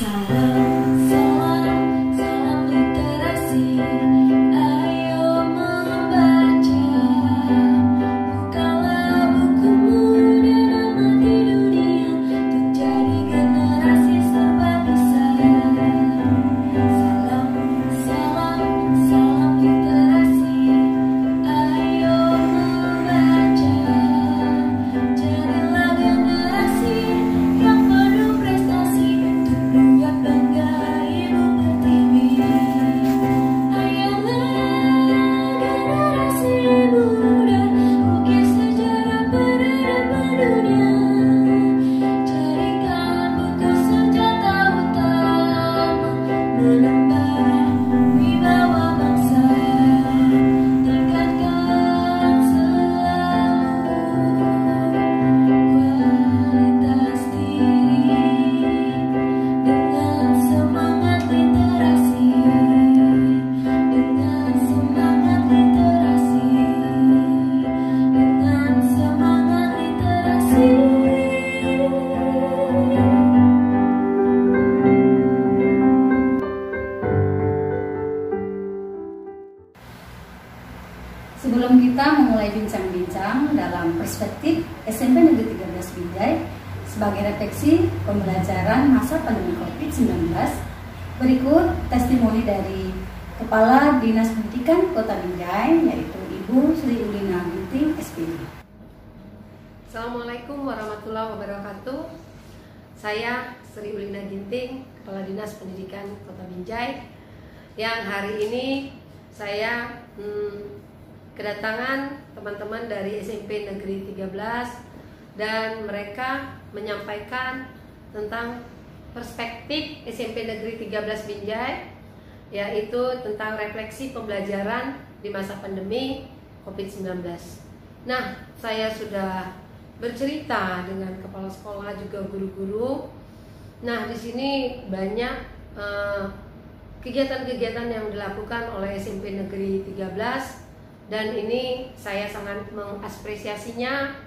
Salam, salam, salam literasi. Ayo membaca. Bukalah bukumu dan amati dunia untuk jadi generasi serba bisa. Salam, salam, salam literasi. Ayo membaca. Jadilah generasi yang penuh prestasi untuk buat bangga ibu pertiwi. Ayolah generasi muda, ukir sejarah peradaban dunia. Jadikan buku senjata utama, menambah wibawa bangsa. Tingkatkan selalu kualitas diri dengan semangat literasi, dengan semangat literasi, dengan semangat literasi. Sebelum kita memulai bincang-bincang dalam perspektif SMP Negeri 13 Binjai sebagai refleksi pembelajaran masa pandemi COVID-19, berikut testimoni dari Kepala Dinas Pendidikan Kota Binjai, yaitu Ibu Sri Ulina Ginting, SPD. Assalamualaikum warahmatullahi wabarakatuh. Saya Sri Ulina Ginting, Kepala Dinas Pendidikan Kota Binjai, yang hari ini saya kedatangan teman-teman dari SMP Negeri 13 dan mereka menyampaikan tentang perspektif SMP Negeri 13 Binjai, yaitu tentang refleksi pembelajaran di masa pandemi COVID-19. Nah, saya sudah bercerita dengan kepala sekolah juga guru-guru. Nah, di sini banyak kegiatan-kegiatan yang dilakukan oleh SMP Negeri 13 dan ini saya sangat mengapresiasinya.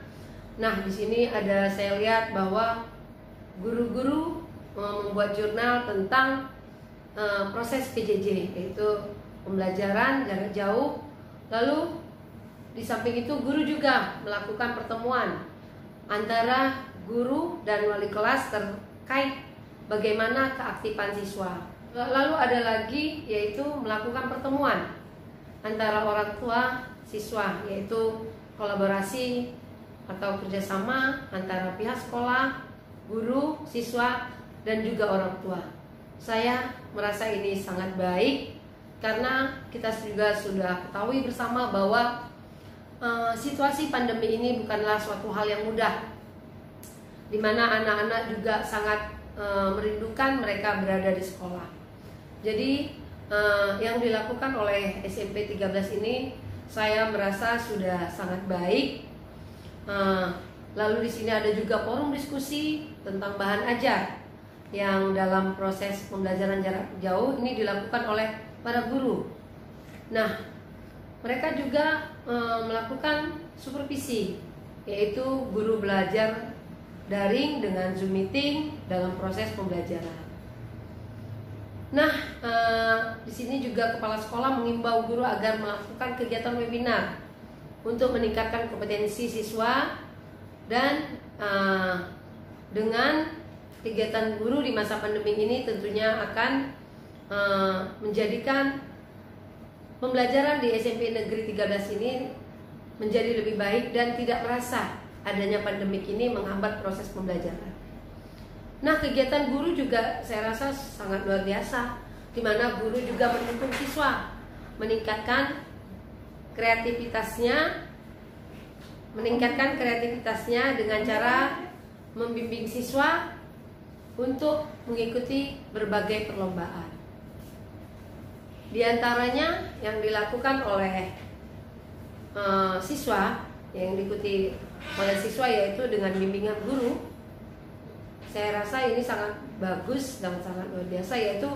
Nah, di sini saya lihat bahwa guru-guru membuat jurnal tentang proses PJJ, yaitu pembelajaran jarak jauh. Lalu di samping itu guru juga melakukan pertemuan antara guru dan wali kelas terkait bagaimana keaktifan siswa. Lalu ada lagi yaitu melakukan pertemuan antara orang tua siswa, yaitu kolaborasi atau kerjasama antara pihak sekolah, guru, siswa, dan juga orang tua. Saya merasa ini sangat baik karena kita juga sudah ketahui bersama bahwa situasi pandemi ini bukanlah suatu hal yang mudah, di mana anak-anak juga sangat merindukan mereka berada di sekolah. Jadi yang dilakukan oleh SMP 13 ini saya merasa sudah sangat baik. Lalu di sini ada juga forum diskusi tentang bahan ajar yang dalam proses pembelajaran jarak jauh ini dilakukan oleh para guru. Nah, mereka juga melakukan supervisi, yaitu guru belajar daring dengan Zoom meeting dalam proses pembelajaran. Nah, di sini juga kepala sekolah mengimbau guru agar melakukan kegiatan webinar untuk meningkatkan kompetensi siswa dan dengan kegiatan guru di masa pandemi ini tentunya akan menjadikan pembelajaran di SMP Negeri 13 ini menjadi lebih baik dan tidak merasa adanya pandemik ini menghambat proses pembelajaran. Nah, kegiatan guru juga saya rasa sangat luar biasa, di mana guru juga mendukung siswa meningkatkan kreativitasnya dengan cara membimbing siswa untuk mengikuti berbagai perlombaan. Di antaranya yang dilakukan oleh siswa, yang diikuti oleh siswa yaitu dengan bimbingan guru. Saya rasa ini sangat bagus dan sangat luar biasa, yaitu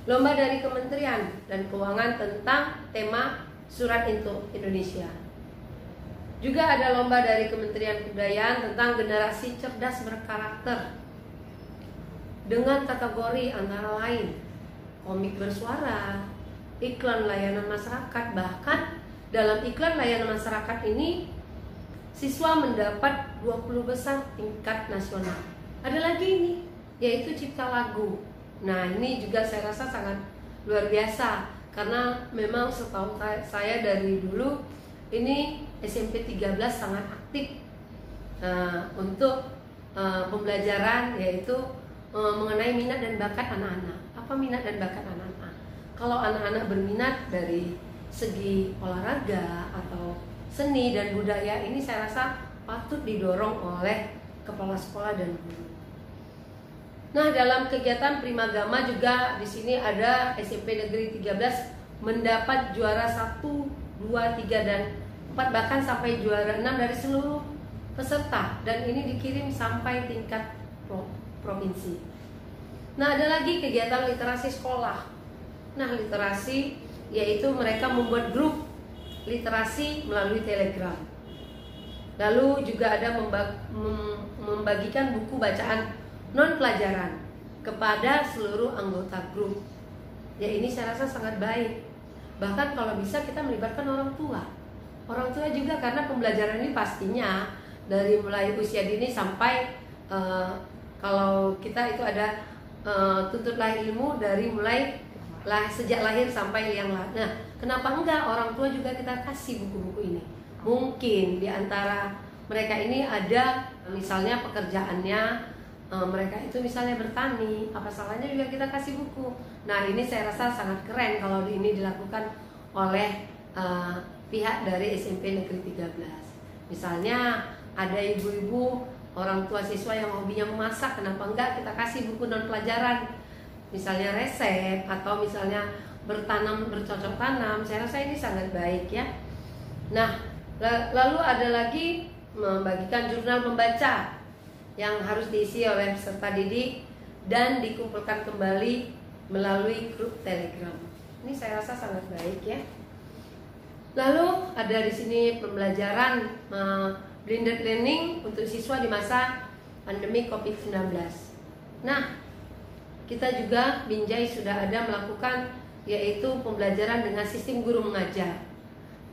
lomba dari Kementerian dan Keuangan tentang tema Surat untuk Indonesia. Juga ada lomba dari Kementerian Kebudayaan tentang generasi cerdas berkarakter. dengan kategori antara lain komik bersuara, iklan layanan masyarakat. Bahkan dalam iklan layanan masyarakat ini siswa mendapat 20 besar tingkat nasional. Ada lagi ini, yaitu cipta lagu. Nah, ini juga saya rasa sangat luar biasa, karena memang setahu saya dari dulu ini SMP 13 sangat aktif untuk pembelajaran, yaitu mengenai minat dan bakat anak-anak. Apa minat dan bakat anak-anak? Kalau anak-anak berminat dari segi olahraga atau seni dan budaya, ini saya rasa patut didorong oleh kepala sekolah dan guru. Nah, dalam kegiatan Primagama juga di sini ada SMP Negeri 13 mendapat juara 1, 2, 3 dan 4, bahkan sampai juara 6 dari seluruh peserta, dan ini dikirim sampai tingkat provinsi. Nah, ada lagi kegiatan literasi sekolah. Nah, literasi yaitu mereka membuat grup literasi melalui Telegram. Lalu juga ada membagikan buku bacaan non pelajaran kepada seluruh anggota grup. Ya, ini saya rasa sangat baik. Bahkan kalau bisa kita melibatkan orang tua. Orang tua juga, karena pembelajaran ini pastinya dari mulai usia dini sampai kalau kita itu ada tuntutlah ilmu dari mulai sejak lahir sampai liang lahat. Nah, kenapa enggak orang tua juga kita kasih buku-buku ini? Mungkin di antara mereka ini ada misalnya pekerjaannya mereka itu misalnya bertani, apa salahnya juga kita kasih buku. Nah, ini saya rasa sangat keren kalau ini dilakukan oleh pihak dari SMP Negeri 13. Misalnya ada ibu-ibu orang tua siswa yang hobinya memasak, kenapa enggak kita kasih buku non pelajaran, misalnya resep atau misalnya bertanam, bercocok tanam. Saya rasa ini sangat baik ya. Nah, lalu ada lagi membagikan jurnal membaca yang harus diisi oleh peserta didik dan dikumpulkan kembali melalui grup Telegram. Ini saya rasa sangat baik ya. Lalu ada di sini pembelajaran blended learning untuk siswa di masa pandemi COVID-19. Nah, kita juga Binjai sudah ada melakukan yaitu pembelajaran dengan sistem guru mengajar,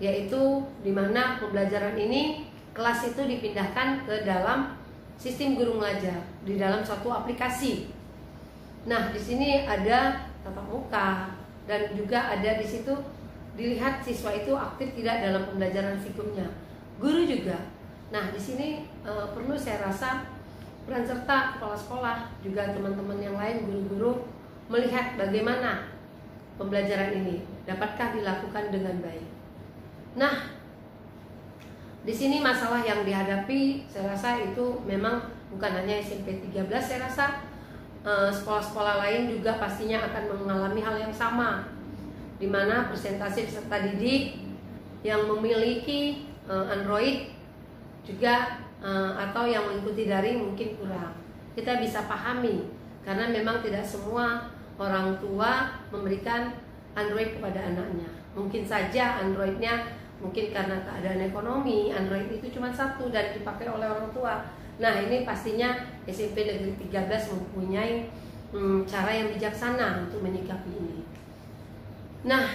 yaitu di mana pembelajaran ini kelas itu dipindahkan ke dalam sistem guru mengajar di dalam suatu aplikasi. Nah, di sini ada tatap muka dan juga ada di situ dilihat siswa itu aktif tidak dalam pembelajaran fikumnya. Guru juga. Nah, di sini perlu saya rasa peran serta kepala sekolah juga teman-teman yang lain, guru-guru, melihat bagaimana pembelajaran ini dapatkah dilakukan dengan baik. Nah, di sini masalah yang dihadapi saya rasa itu memang bukan hanya SMP 13, saya rasa sekolah-sekolah lain juga pastinya akan mengalami hal yang sama, di mana persentase peserta didik yang memiliki Android juga atau yang mengikuti daring mungkin kurang. Kita bisa pahami karena memang tidak semua orang tua memberikan Android kepada anaknya. Mungkin saja Androidnya mungkin karena keadaan ekonomi, Android itu cuma satu dan dipakai oleh orang tua. Nah, ini pastinya SMP Negeri 13 mempunyai cara yang bijaksana untuk menyikapi ini. Nah,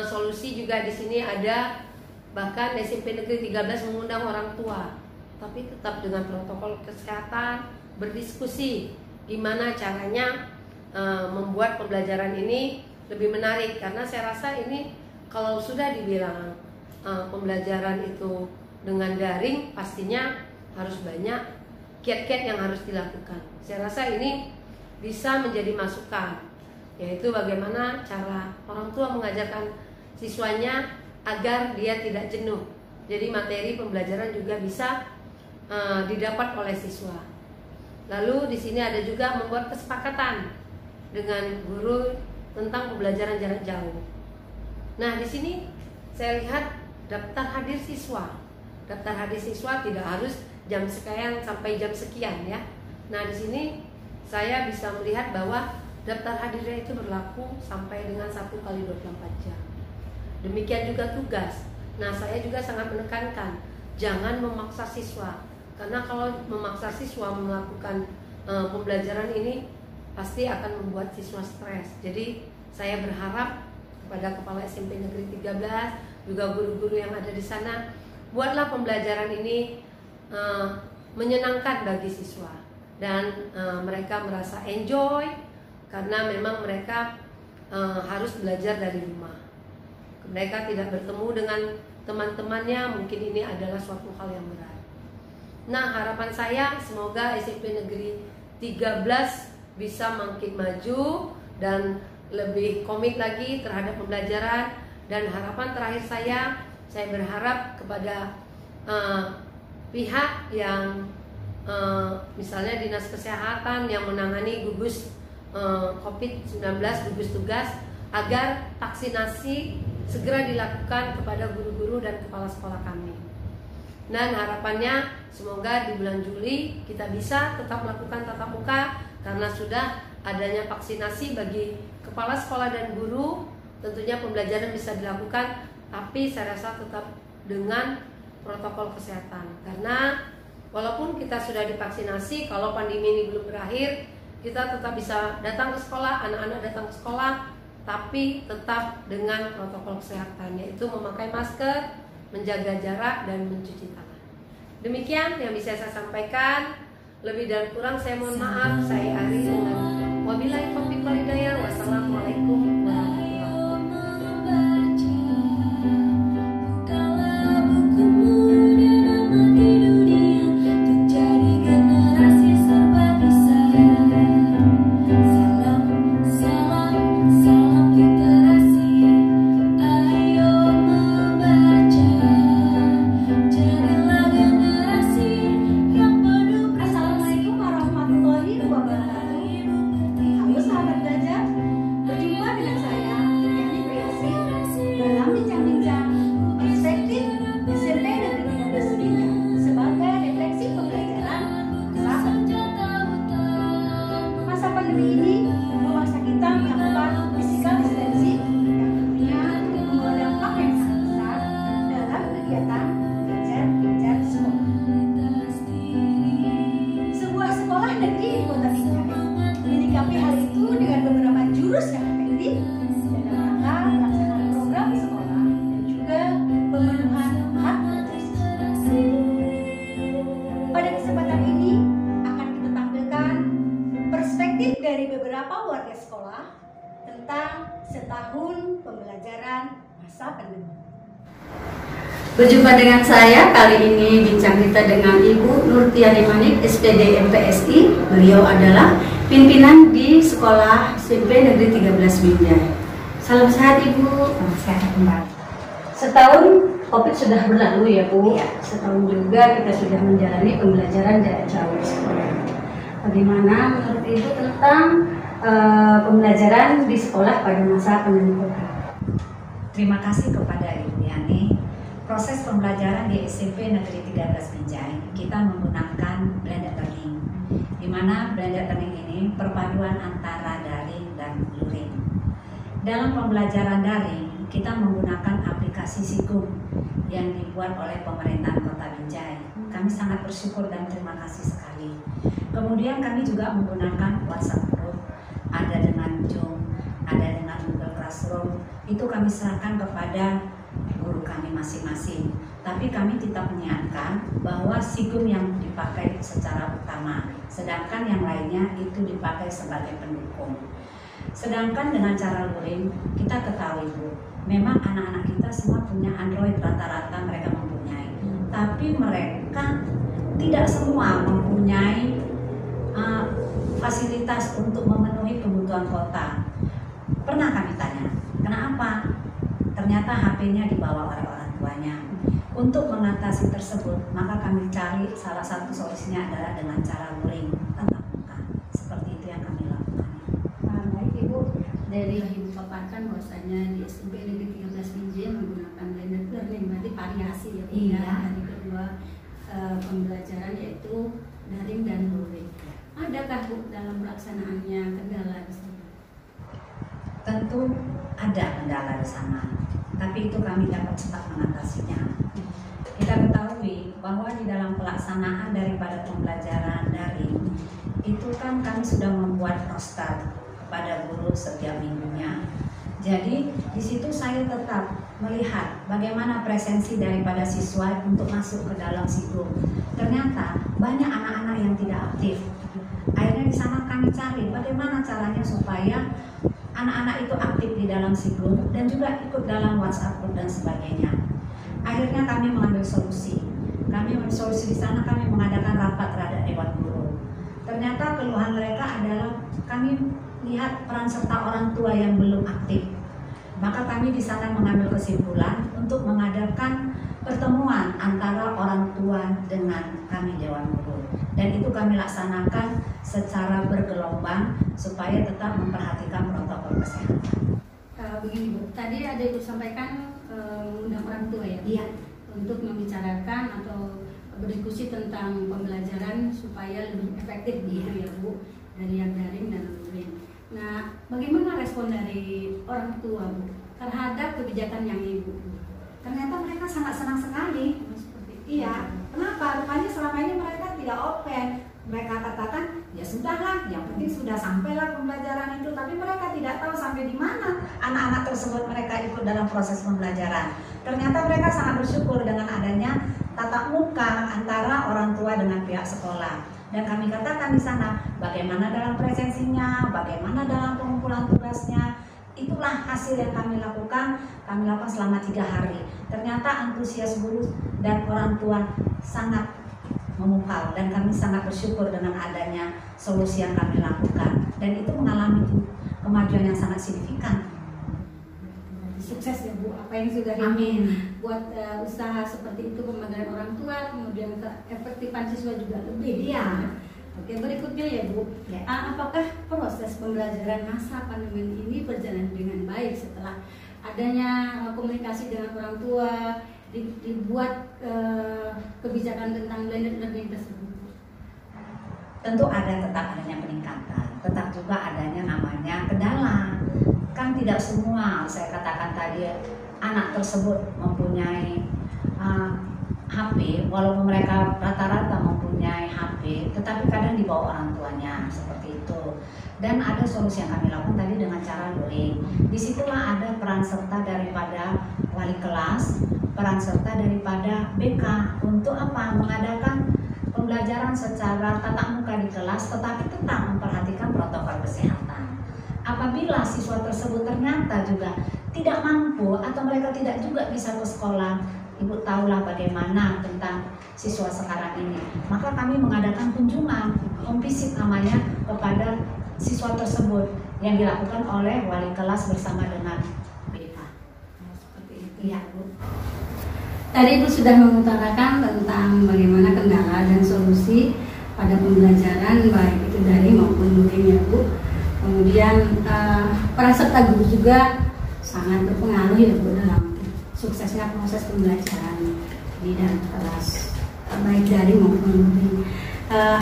solusi juga di sini ada, bahkan SMP Negeri 13 mengundang orang tua, tapi tetap dengan protokol kesehatan, berdiskusi gimana caranya membuat pembelajaran ini lebih menarik. Karena saya rasa ini kalau sudah dibilang pembelajaran itu dengan daring, pastinya harus banyak kiat-kiat yang harus dilakukan. Saya rasa ini bisa menjadi masukan, yaitu bagaimana cara orang tua mengajarkan siswanya agar dia tidak jenuh. Jadi materi pembelajaran juga bisa didapat oleh siswa. Lalu di sini ada juga membuat kesepakatan dengan guru tentang pembelajaran jarak jauh. Nah, di sini saya lihat daftar hadir siswa. Daftar hadir siswa tidak harus jam sekian sampai jam sekian ya. Nah, di sini saya bisa melihat bahwa daftar hadirnya itu berlaku sampai dengan 1 kali 24 jam. Demikian juga tugas. Nah, saya juga sangat menekankan jangan memaksa siswa, karena kalau memaksa siswa melakukan pembelajaran ini pasti akan membuat siswa stres. Jadi saya berharap kepada Kepala SMP Negeri 13, juga guru-guru yang ada di sana, buatlah pembelajaran ini menyenangkan bagi siswa dan mereka merasa enjoy karena memang mereka harus belajar dari rumah. Mereka tidak bertemu dengan teman-temannya, mungkin ini adalah suatu hal yang berat. Nah, harapan saya semoga SMP Negeri 13 bisa makin maju dan lebih komit lagi terhadap pembelajaran. Dan harapan terakhir saya berharap kepada pihak yang misalnya Dinas Kesehatan yang menangani gugus COVID-19, gugus tugas, agar vaksinasi segera dilakukan kepada guru-guru dan kepala sekolah kami. Dan harapannya semoga di bulan Juli kita bisa tetap melakukan tatap muka karena sudah adanya vaksinasi bagi kepala sekolah dan guru. Tentunya pembelajaran bisa dilakukan, tapi saya rasa tetap dengan protokol kesehatan. Karena walaupun kita sudah divaksinasi, kalau pandemi ini belum berakhir, kita tetap bisa datang ke sekolah, anak-anak datang ke sekolah, tapi tetap dengan protokol kesehatan, yaitu memakai masker, menjaga jarak, dan mencuci tangan. Demikian yang bisa saya sampaikan. Lebih dan kurang saya mohon maaf. Saya Ari dengan wabillahi taufiq wal hidayah. Wassalamualaikum warahmatullahi dari beberapa warga sekolah tentang setahun pembelajaran masa pandemi. Berjumpa dengan saya kali ini bincang kita dengan Ibu Nurtiani Manik, SPD MPSI. Beliau adalah pimpinan di Sekolah SMP Negeri 13 Binjai. Salam sehat Ibu. Salam sehat kembali. Setahun COVID sudah berlalu ya Bu. Ya. Setahun juga kita sudah menjalani pembelajaran jarak jauh di sekolah. Bagaimana menurut Ibu tentang pembelajaran di sekolah pada masa pandemi COVID? Terima kasih kepada Ibu Yani. Proses pembelajaran di SMP Negeri 13 Binjai kita menggunakan blended learning, di mana blended learning ini perpaduan antara daring dan luring. Dalam pembelajaran daring, kita menggunakan aplikasi Sigum yang dibuat oleh pemerintahan Kota Binjai. Kami sangat bersyukur dan terima kasih sekali. Kemudian kami juga menggunakan WhatsApp group, ada dengan Zoom, ada dengan Google Classroom. Itu kami serahkan kepada guru kami masing-masing. Tapi kami tetap mengingatkan bahwa Sigum yang dipakai secara utama, sedangkan yang lainnya itu dipakai sebagai pendukung. Sedangkan dengan cara luring, kita ketahui Bu, memang anak-anak kita semua punya Android, rata-rata mereka mempunyai. Tapi mereka tidak semua mempunyai fasilitas untuk memenuhi kebutuhan kota. Pernah kami tanya, kenapa? Ternyata HP-nya dibawa oleh orang tuanya. Untuk mengatasi tersebut, maka kami cari salah satu solusinya adalah dengan cara luring tatap muka. Seperti itu yang kami lakukan. Baik Ibu, dari Ibu paparkan bahwasanya di SMP Negeri 13 Binjai menggunakan blended learning, berarti variasi ya Bu, Iya. dari kedua pembelajaran yaitu daring dan luring. Adakah Bu dalam pelaksanaannya kendala di sana? Tentu ada kendala di sana, tapi itu kami dapat cepat mengatasinya. Kita ketahui bahwa di dalam pelaksanaan daripada pembelajaran daring itu kan kami sudah membuat roster kepada guru setiap minggunya. Jadi di situ saya tetap melihat bagaimana presensi daripada siswa untuk masuk ke dalam SIGUM. Ternyata banyak anak-anak yang tidak aktif. Akhirnya di sana kami cari bagaimana caranya supaya anak-anak itu aktif di dalam SIGUM dan juga ikut dalam WhatsApp group dan sebagainya. Akhirnya kami mengambil solusi. Di sana kami mengadakan rapat terhadap Dewan Guru. Ternyata keluhan mereka adalah kami lihat peran serta orang tua yang belum aktif. Maka kami di sana mengambil kesimpulan untuk mengadakan pertemuan antara orang tua dengan kami Dewan Guru. Dan itu kami laksanakan secara bergelombang supaya tetap memperhatikan protokol kesehatan. Begini Bu, tadi ada Ibu sampaikan undang orang tua ya? Iya. Untuk membicarakan atau berdiskusi tentang pembelajaran supaya lebih efektif gitu ya Bu, dari yang daring dan luring. Nah, bagaimana respon dari orang tua Bu terhadap kebijakan yang Ibu? Ternyata mereka sangat senang sekali. Seperti itu. Iya, kenapa? Rupanya selama ini mereka tidak open. Mereka katakan, ya sudahlah, yang penting sudah sampailah pembelajaran itu. Tapi mereka tidak tahu sampai di mana Anak-anak tersebut mereka ikut dalam proses pembelajaran. Ternyata mereka sangat bersyukur dengan adanya tatap muka antara orang tua dengan pihak sekolah. Dan kami katakan di sana, bagaimana dalam presensinya, bagaimana dalam pengumpulan tugasnya. Itulah hasil yang kami lakukan selama 3 hari. Ternyata antusias guru dan orang tua sangat memukau dan kami sangat bersyukur dengan adanya solusi yang kami lakukan. Dan itu mengalami kemajuan yang sangat signifikan. Sukses ya Bu, apa yang sudah Amin. buat usaha seperti itu, pembelajaran orang tua, kemudian keefektifan siswa juga lebih. Iya. Oke, berikutnya ya Bu, Ya. Apakah proses pembelajaran masa pandemi ini berjalan dengan baik setelah adanya komunikasi dengan orang tua, dibuat kebijakan tentang blended learning tersebut? Tentu tetap adanya peningkatan, tetap juga adanya namanya kendala. Kan tidak semua, saya katakan tadi, anak tersebut mempunyai HP, walaupun mereka rata-rata mempunyai HP, tetapi kadang dibawa orang tuanya, seperti itu. Dan ada solusi yang kami lakukan tadi dengan cara luring. Disitulah ada peran serta daripada wali kelas, peran serta daripada BK untuk apa? Mengadakan pembelajaran secara tatap muka di kelas, tetapi tetap memperhatikan protokol kesehatan. Apabila siswa tersebut ternyata juga tidak mampu atau mereka tidak juga bisa ke sekolah, Ibu tahulah bagaimana tentang siswa sekarang ini. Maka kami mengadakan kunjungan, home visit namanya, kepada siswa tersebut yang dilakukan oleh wali kelas bersama dengan BK. Seperti itu Iya, Bu. Tadi Ibu sudah mengutarakan tentang bagaimana kendala dan solusi pada pembelajaran baik itu daring maupun luring ya Bu. Kemudian peran serta guru juga sangat berpengaruh ya Bu dalam suksesnya proses pembelajaran di dalam kelas baik daring maupun luring.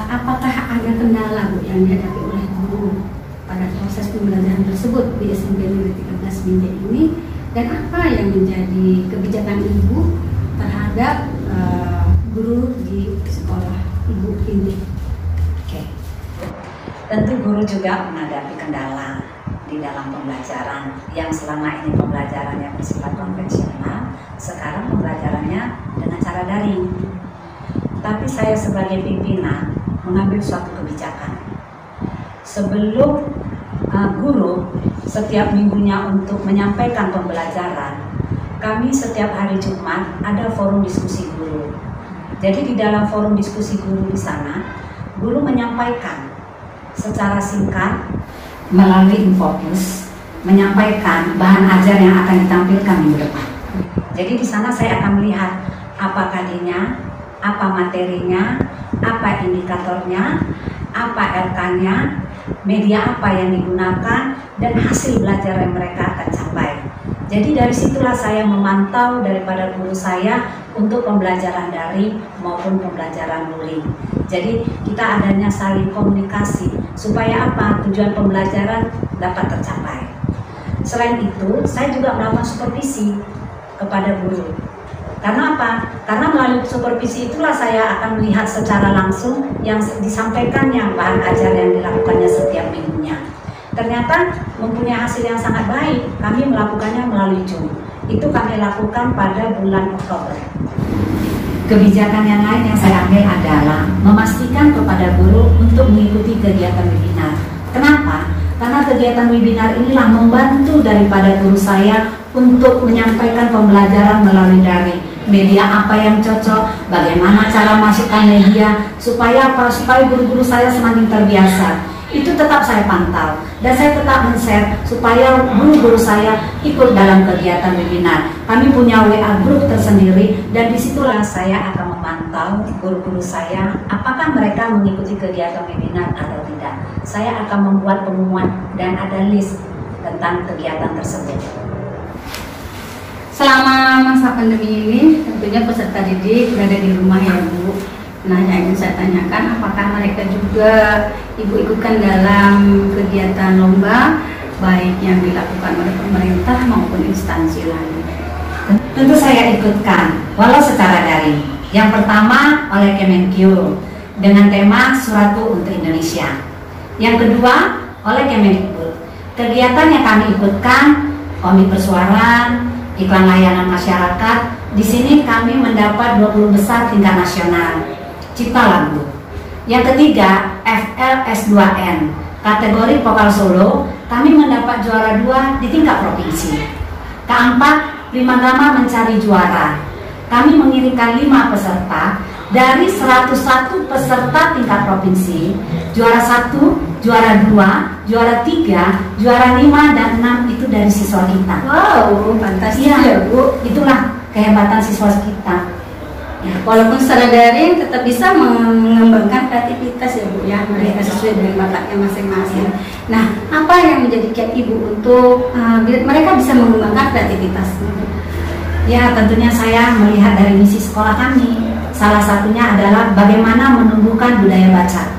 Apakah ada kendala Bu yang dihadapi oleh guru pada proses pembelajaran tersebut di SMP Negeri 13 Binjai ini, dan apa yang menjadi kebijakan Ibu terhadap guru di sekolah Ibu ini? Oke. Tentu guru juga menghadapi kendala di dalam pembelajaran yang selama ini pembelajarannya bersifat konvensional, sekarang pembelajarannya dengan cara daring. Tapi saya sebagai pimpinan mengambil suatu kebijakan. Sebelum guru setiap minggunya untuk menyampaikan pembelajaran, kami setiap hari Jumat ada forum diskusi guru. Jadi di dalam forum diskusi guru di sana, guru menyampaikan secara singkat melalui infobus, menyampaikan bahan ajar yang akan ditampilkan minggu depan. Jadi di sana saya akan melihat apa KD-nya, apa materinya, apa indikatornya, apa RK-nya, media apa yang digunakan, dan hasil belajar yang mereka akan capai. Jadi dari situlah saya memantau daripada guru saya untuk pembelajaran daring maupun pembelajaran luring. Jadi kita adanya saling komunikasi supaya apa? Tujuan pembelajaran dapat tercapai. Selain itu, saya juga melakukan supervisi kepada guru Karena apa? Karena melalui supervisi itulah saya akan melihat secara langsung yang disampaikannya, bahan ajar yang dilakukannya setiap minggunya. Ternyata mempunyai hasil yang sangat baik. Kami melakukannya melalui Zoom. Itu kami lakukan pada bulan Oktober. Kebijakan yang lain yang saya ambil adalah memastikan kepada guru untuk mengikuti kegiatan webinar. Kenapa? Karena kegiatan webinar inilah membantu daripada guru saya untuk menyampaikan pembelajaran melalui daring. Media apa yang cocok, bagaimana cara masukkan media, supaya apa? Supaya guru-guru saya semakin terbiasa. Itu tetap saya pantau dan saya tetap men-share supaya guru-guru saya ikut dalam kegiatan webinar. Kami punya WA group tersendiri dan disitulah saya akan memantau guru-guru saya apakah mereka mengikuti kegiatan webinar atau tidak. Saya akan membuat pengumuman dan ada list tentang kegiatan tersebut. Selama masa pandemi ini tentunya peserta didik berada di rumah ya Bu. Nah, yang ingin saya tanyakan, apakah mereka juga Ibu ikutkan dalam kegiatan lomba baik yang dilakukan oleh pemerintah maupun instansi lain? Tentu saya ikutkan, walau secara daring. Yang pertama oleh Kemenkyu dengan tema Suratu untuk Indonesia. Yang kedua oleh Kemendikbud. Kegiatan yang kami ikutkan komik persuaran, iklan layanan masyarakat. Di sini kami mendapat 20 besar tingkat nasional. Cipta lagu. Yang ketiga FLS2N kategori vokal solo, kami mendapat juara 2 di tingkat provinsi. Keempat, Prima Gama mencari juara. Kami mengirimkan 5 peserta dari 101 peserta tingkat provinsi. Juara 1, juara 2, juara 3, juara 5 dan 6 itu dari siswa kita. Wow, fantastis ya Bu. Itulah kehebatan siswa kita. Ya, walaupun secara daring tetap bisa mengembangkan kreativitas ya Bu ya, mereka sesuai dengan bakatnya masing-masing. Nah, apa yang menjadi kiat Ibu untuk mereka bisa mengembangkan kreativitas? Ya, tentunya saya melihat dari misi sekolah kami. Salah satunya adalah bagaimana menumbuhkan budaya baca.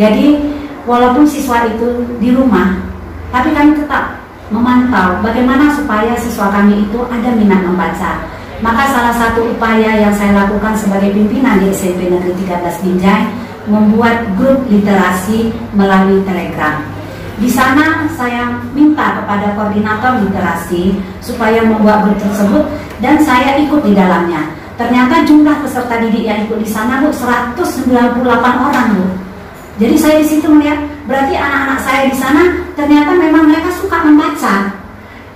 Jadi, walaupun siswa itu di rumah, tapi kami tetap memantau bagaimana supaya siswa kami itu ada minat membaca. Maka salah satu upaya yang saya lakukan sebagai pimpinan di SMP Negeri 13 Binjai membuat grup literasi melalui Telegram. Di sana saya minta kepada koordinator literasi supaya membuat grup tersebut dan saya ikut di dalamnya. Ternyata jumlah peserta didik yang ikut di sana Bu 198 orang Bu. Jadi saya di situ melihat berarti anak-anak saya di sana ternyata memang mereka suka membaca.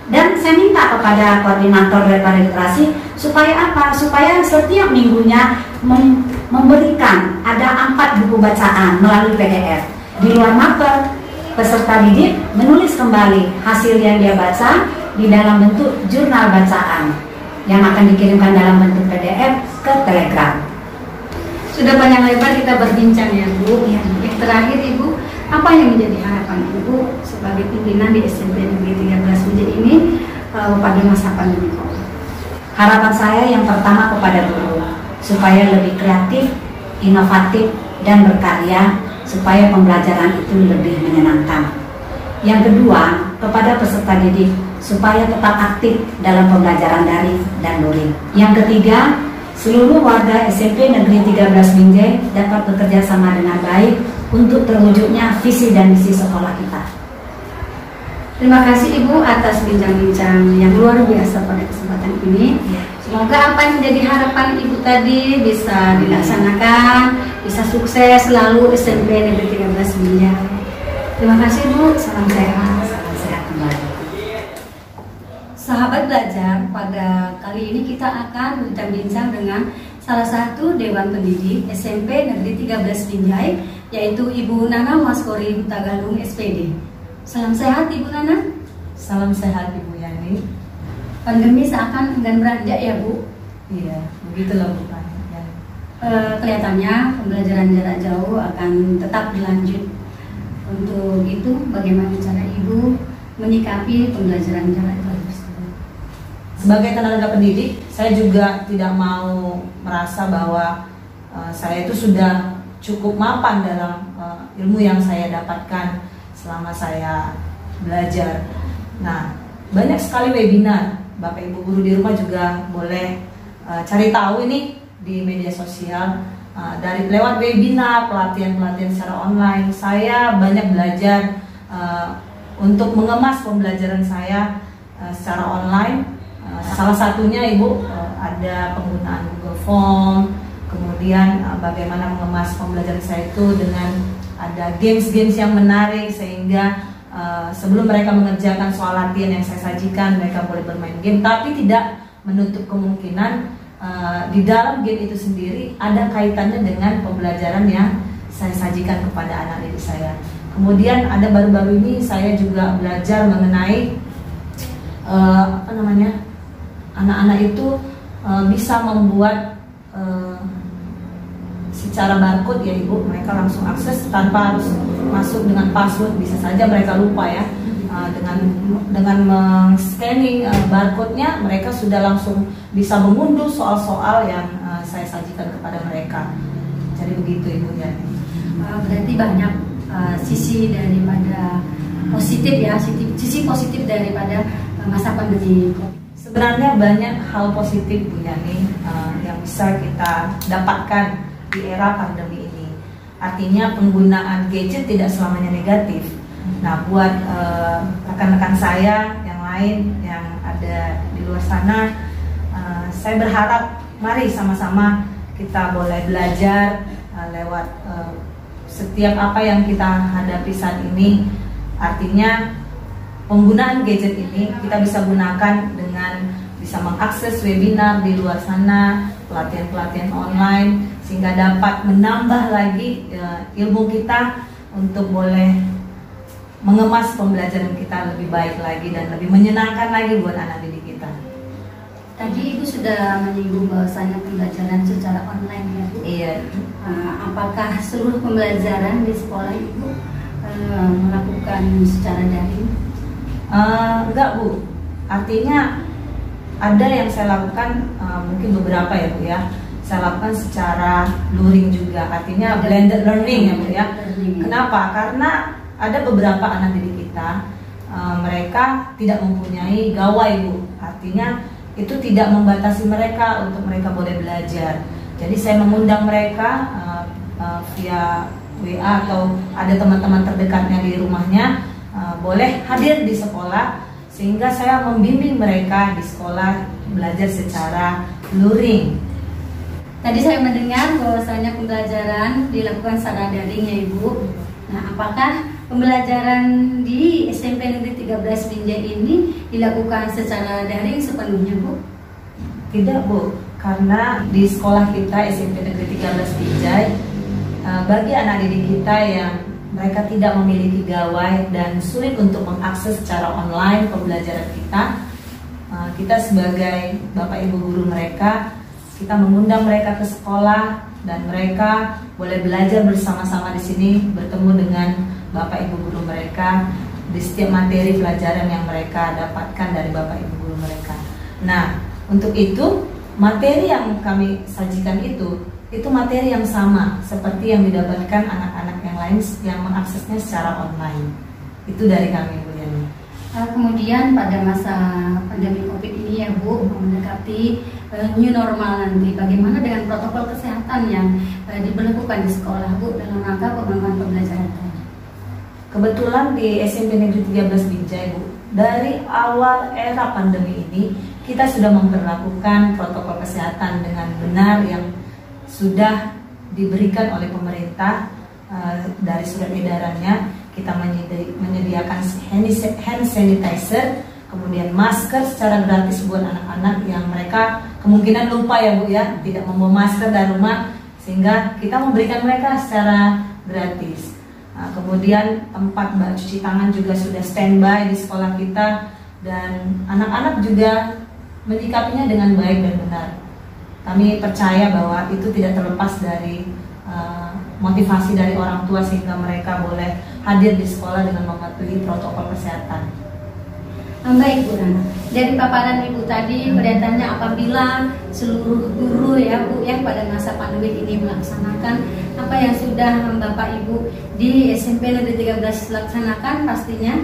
Dan saya minta kepada koordinator literasi supaya apa? Supaya setiap minggunya memberikan ada 4 buku bacaan melalui PDF. Di luar mapel, peserta didik menulis kembali hasil yang dia baca di dalam bentuk jurnal bacaan yang akan dikirimkan dalam bentuk PDF ke Telegram. Sudah panjang lebar kita berbincang ya Bu. Yang terakhir Ibu, apa yang menjadi harapan Ibu sebagai pimpinan di SMP Negeri 13 Binjai ini pada masa pandemi COVID? Harapan saya yang pertama kepada guru supaya lebih kreatif, inovatif, dan berkarya supaya pembelajaran itu lebih menyenangkan. Yang kedua kepada peserta didik supaya tetap aktif dalam pembelajaran daring dan luring. Yang ketiga, seluruh warga SMP Negeri 13 Binjai dapat bekerja sama dengan baik untuk terwujudnya visi dan misi sekolah kita. Terima kasih Ibu atas bincang-bincang yang luar biasa pada kesempatan ini. Semoga apa yang menjadi harapan Ibu tadi bisa dilaksanakan, bisa sukses selalu SMP Negeri 13 Binjai. Terima kasih Bu, salam sehat. Salam sehat kembali. Sahabat belajar, pada kali ini kita akan bincang-bincang dengan salah satu Dewan Pendidik SMP Negeri 13 Binjai, yaitu Ibu Nana Maskori Hutagalung SPD. Salam sehat Ibu Nana. Salam sehat Ibu Yani. Pandemi seakan enggan beranjak ya Bu. Iya, begitulah Bu Pani. Ya. Kelihatannya pembelajaran jarak jauh akan tetap berlanjut. Untuk itu bagaimana cara Ibu menyikapi pembelajaran jarak jauh tersebut? Sebagai tenaga pendidik, saya juga tidak mau merasa bahwa saya itu sudah cukup mapan dalam ilmu yang saya dapatkan selama saya belajar. Nah, banyak sekali webinar. Bapak Ibu guru di rumah juga boleh cari tahu ini di media sosial, dari lewat webinar, pelatihan-pelatihan secara online. Saya banyak belajar untuk mengemas pembelajaran saya secara online. Salah satunya Ibu ada penggunaan Google Form, kemudian bagaimana mengemas pembelajaran saya itu dengan ada games-games yang menarik, sehingga sebelum mereka mengerjakan soal latihan yang saya sajikan, mereka boleh bermain game, tapi tidak menutup kemungkinan di dalam game itu sendiri ada kaitannya dengan pembelajaran yang saya sajikan kepada anak didik saya. Kemudian ada baru-baru ini saya juga belajar mengenai anak-anak itu bisa membuat secara barcode ya Ibu, mereka langsung akses tanpa harus masuk dengan password, bisa saja mereka lupa ya. Dengan men-scanning barcode-nya, mereka sudah langsung bisa mengunduh soal-soal yang saya sajikan kepada mereka. Jadi begitu Ibu ya. Berarti banyak sisi daripada positif ya, sisi positif daripada masa pandemi. Sebenarnya banyak hal positif Bu Yani yang bisa kita dapatkan di era pandemi ini. Artinya penggunaan gadget tidak selamanya negatif. Nah, buat rekan-rekan saya yang lain yang ada di luar sana, saya berharap mari sama-sama kita boleh belajar lewat setiap apa yang kita hadapi saat ini. Artinya penggunaan gadget ini kita bisa gunakan dengan bisa mengakses webinar di luar sana, pelatihan-pelatihan online, sehingga dapat menambah lagi ilmu kita untuk boleh mengemas pembelajaran kita lebih baik lagi dan lebih menyenangkan lagi buat anak didik kita. Tadi Ibu sudah menyinggung bahwasanya pembelajaran secara online ya Bu. Iya. Apakah seluruh pembelajaran di sekolah Ibu melakukan secara daring? Enggak Bu, artinya ada yang saya lakukan mungkin beberapa ya Bu ya. Saya lakukan secara luring juga, artinya blended learning ya Bu ya. Kenapa? Karena ada beberapa anak didik kita mereka tidak mempunyai gawai Bu, artinya itu tidak membatasi mereka untuk mereka boleh belajar. Jadi saya mengundang mereka via WA atau ada teman-teman terdekatnya di rumahnya boleh hadir di sekolah, sehingga saya membimbing mereka di sekolah belajar secara luring. Tadi saya mendengar bahwasanya pembelajaran dilakukan secara daring ya Ibu. Nah, apakah pembelajaran di SMP Negeri 13 Binjai ini dilakukan secara daring sepenuhnya Bu? Tidak Bu, karena di sekolah kita SMP Negeri 13 Binjai bagi anak didik kita yang mereka tidak memiliki gawai dan sulit untuk mengakses secara online pembelajaran kita sebagai Bapak Ibu guru mereka, kita mengundang mereka ke sekolah dan mereka boleh belajar bersama-sama di sini, bertemu dengan Bapak Ibu guru mereka di setiap materi pelajaran yang mereka dapatkan dari Bapak Ibu guru mereka. Nah, untuk itu materi yang kami sajikan itu materi yang sama seperti yang didapatkan anak-anak yang lain yang mengaksesnya secara online. Itu dari kami Bu Yani. Kemudian pada masa pandemi COVID ini ya Bu, mendekati new normal nanti, bagaimana dengan protokol kesehatan yang diberlakukan di sekolah Bu dalam rangka pengembangan pembelajaran tadi? Kebetulan di SMP Negeri 13 Binjai Bu, dari awal era pandemi ini kita sudah memperlakukan protokol kesehatan dengan benar yang sudah diberikan oleh pemerintah dari surat edarannya. Kita menyediakan hand sanitizer, kemudian masker secara gratis buat anak-anak yang mereka kemungkinan lupa ya Bu ya, tidak membawa masker dari rumah, sehingga kita memberikan mereka secara gratis. Kemudian tempat cuci tangan juga sudah standby di sekolah kita, dan anak-anak juga menyikapinya dengan baik dan benar. Kami percaya bahwa itu tidak terlepas dari motivasi dari orang tua, sehingga mereka boleh hadir di sekolah dengan mematuhi protokol kesehatan. Baik Bu Rana, dari paparan Ibu tadi kelihatannya apabila seluruh guru ya Bu yang pada masa pandemi ini melaksanakan apa yang sudah Bapak Ibu di SMP Negeri 13 laksanakan, pastinya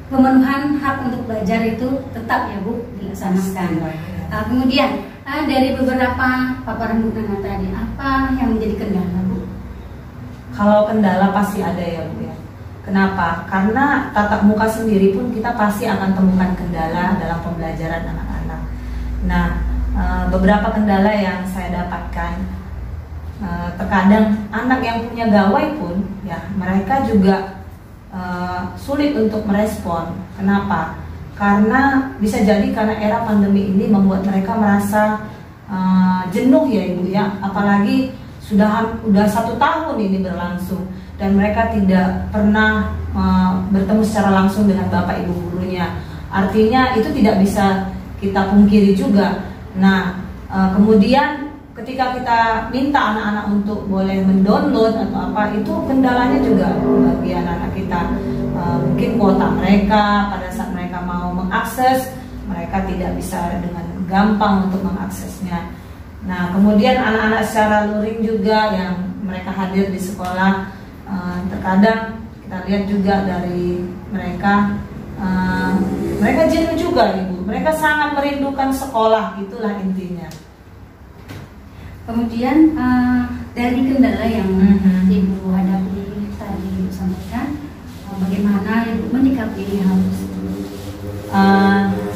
pemenuhan hak untuk belajar itu tetap ya Bu dilaksanakan. Kemudian Dari beberapa paparan Bu Nana tadi, apa yang menjadi kendala Bu? Kalau kendala pasti ada ya Bu ya. Kenapa? Karena tatap muka sendiri pun kita pasti akan temukan kendala dalam pembelajaran anak-anak. Nah, beberapa kendala yang saya dapatkan, terkadang anak yang punya gawai pun ya mereka juga sulit untuk merespon. Kenapa? Karena bisa jadi karena era pandemi ini membuat mereka merasa jenuh ya Ibu ya, apalagi sudah 1 tahun ini berlangsung dan mereka tidak pernah bertemu secara langsung dengan Bapak Ibu gurunya. Artinya itu tidak bisa kita pungkiri juga. Nah, kemudian ketika kita minta anak-anak untuk boleh mendownload atau apa, itu kendalanya juga bagi anak-anak kita. Mungkin kuota mereka pada saat mereka mau mengakses, mereka tidak bisa dengan gampang untuk mengaksesnya. Nah, kemudian anak-anak secara luring juga yang mereka hadir di sekolah, terkadang kita lihat juga dari mereka, mereka jenuh juga Ibu. Mereka sangat merindukan sekolah, itulah intinya. Kemudian dari kendala yang Ibu hadapi tadi Ibu sampaikan, bagaimana Ibu menyikapi hal tersebut?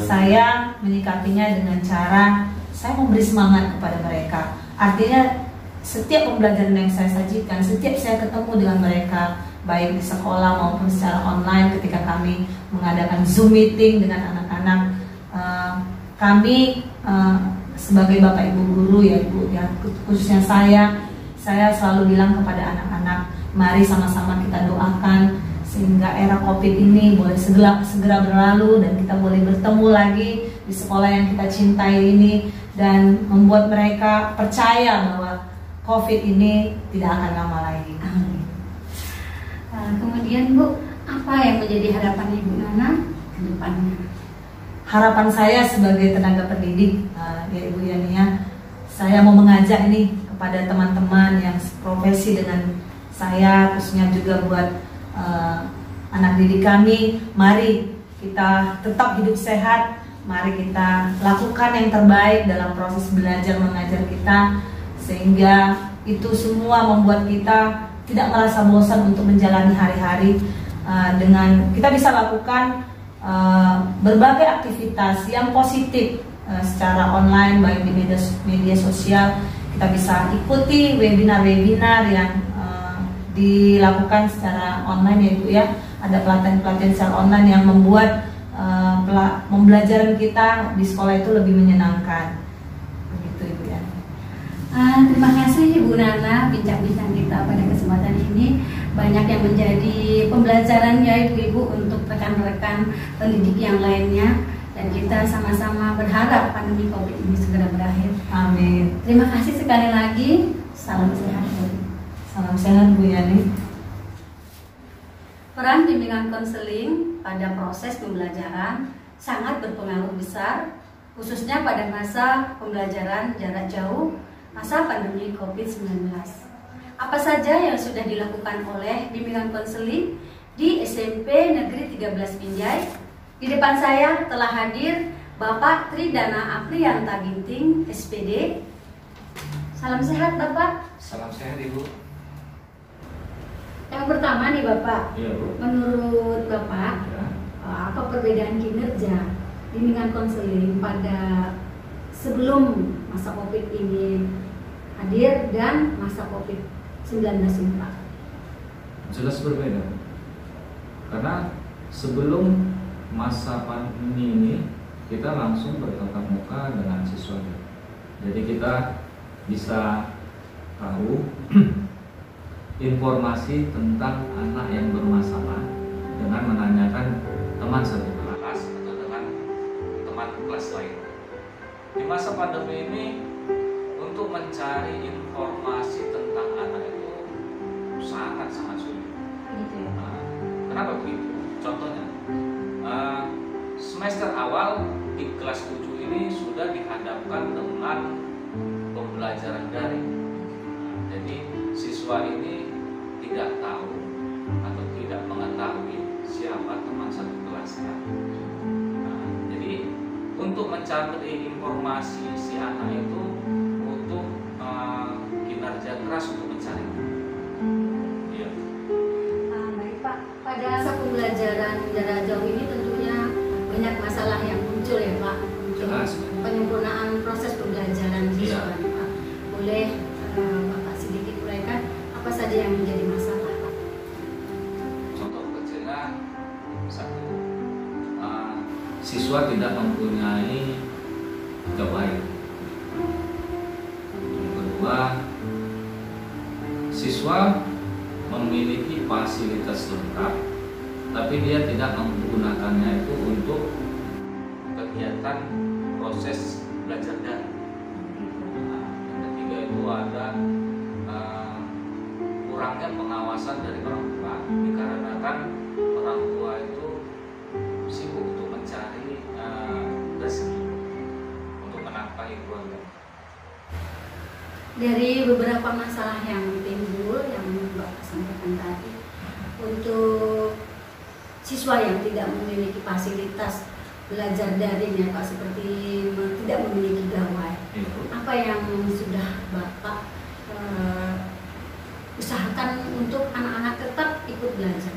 Saya menyikapinya dengan cara saya memberi semangat kepada mereka. Artinya setiap pembelajaran yang saya sajikan, setiap saya ketemu dengan mereka, baik di sekolah maupun secara online ketika kami mengadakan Zoom meeting dengan anak-anak, kami sebagai Bapak Ibu guru ya Ibu ya, khususnya saya selalu bilang kepada anak-anak, mari sama-sama kita doakan sehingga era Covid ini boleh segera berlalu dan kita boleh bertemu lagi di sekolah yang kita cintai ini, dan membuat mereka percaya bahwa Covid ini tidak akan lama lagi. Kemudian Bu, apa yang menjadi harapan Ibu Nana ke depannya? Harapan saya sebagai tenaga pendidik ya Ibu Yani, saya mau mengajak nih kepada teman-teman yang profesi dengan saya, khususnya juga buat anak didik kami, mari kita tetap hidup sehat, mari kita lakukan yang terbaik dalam proses belajar mengajar kita, sehingga itu semua membuat kita tidak merasa bosan untuk menjalani hari-hari. Dengan kita bisa lakukan berbagai aktivitas yang positif secara online, baik di media sosial. Kita bisa ikuti webinar-webinar yang dilakukan secara online ya Ibu ya. Ada pelatihan-pelatihan secara online yang membuat pembelajaran kita di sekolah itu lebih menyenangkan. Begitu Ibu ya. Terima kasih Ibu Nana, bincang-bincang kita pada kesempatan ini banyak yang menjadi pembelajaran ya Ibu-Ibu untuk rekan-rekan pendidik yang lainnya, dan kita sama-sama berharap pandemi Covid ini segera berakhir. Amin. Terima kasih sekali lagi. Salam sehat. Salam sehat Bu Yani. Peran bimbingan konseling pada proses pembelajaran sangat berpengaruh besar, khususnya pada masa pembelajaran jarak jauh, masa pandemi COVID-19. Apa saja yang sudah dilakukan oleh bimbingan konseling di SMP Negeri 13 Binjai? Di depan saya telah hadir Bapak Tridana Aprianta Ginting, SPD. Salam sehat Bapak. Salam sehat Ibu. Yang pertama nih Bapak, Iya Bu. menurut Bapak, Ya. apa perbedaan kinerja bimbingan konseling pada sebelum masa COVID ini hadir dan masa COVID-19 ini Pak? Jelas berbeda. Karena sebelum masa pandemi ini kita langsung bertatap muka dengan siswa. Jadi kita bisa tahu informasi tentang anak yang bermasalah dengan menanyakan teman satu kelas atau dengan teman kelas lain. Di masa pandemi ini untuk mencari informasi tentang anak itu sangat-sangat sulit. Nah, kenapa begitu? Contohnya, semester awal di kelas 7 ini sudah dihadapkan dengan pembelajaran daring. Jadi siswa ini tidak tahu atau tidak mengetahui siapa teman satu kelasnya. Nah, jadi untuk mencari informasi si anak itu butuh kinerja keras untuk mencari. Iya. Baik Pak, pada masa pembelajaran jarak jauh ini tentunya banyak masalah yang muncul ya Pak untuk Jelas. penyempurnaan proses pembelajaran siswa. Iya. Pak. Boleh Bapak sedikit uraikan apa saja yang menjadi masalah Pak? Contoh kecilnya, satu, siswa tidak mempunyai gawai. Yang kedua, siswa memiliki fasilitas lengkap, tapi dia tidak menggunakannya itu untuk kegiatan proses belajar daring. Yang ketiga itu ada kurangnya pengawasan dari orang tua, dikarenakan orang tua itu sibuk untuk mencari rezeki untuk menafkahi keluarga. Dari beberapa masalah yang timbul yang Bapak sampaikan tadi, untuk siswa yang tidak memiliki fasilitas belajar daring ya Pak, seperti tidak memiliki gawai, apa yang sudah Bapak usahakan untuk anak-anak tetap ikut belajar?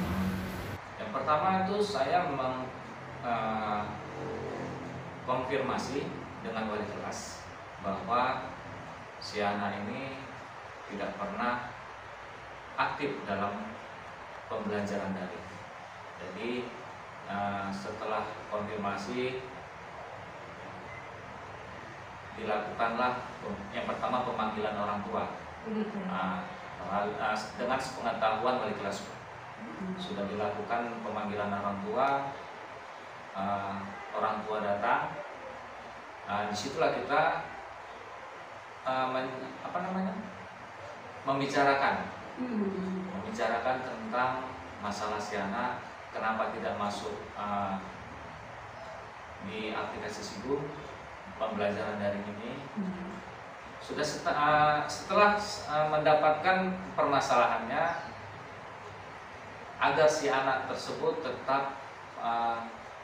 Yang pertama itu saya konfirmasi dengan wali kelas bahwa si anak ini tidak pernah aktif dalam pembelajaran daring. Jadi setelah konfirmasi dilakukanlah yang pertama pemanggilan orang tua. Dengan sepengetahuan wali kelas sudah dilakukan pemanggilan orang tua, orang tua datang. Disitulah kita membicarakan tentang masalah si anak, kenapa tidak masuk di aplikasi Sibu pembelajaran daring ini. Sudah setelah mendapatkan permasalahannya, agar si anak tersebut tetap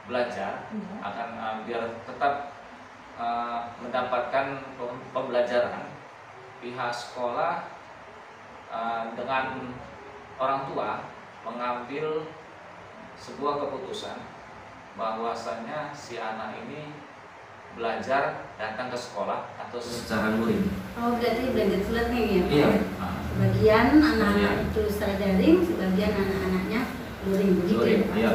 belajar, akan biar tetap mendapatkan pembelajaran, pihak sekolah dengan orang tua mengambil sebuah keputusan bahwasannya si anak ini belajar datang ke sekolah atau secara luring. Oh, berarti belajar learning ya Pak? Iya. Sebagian anak-anak itu secara daring, sebagian anak-anaknya luring, begitu ya Pak? Iya.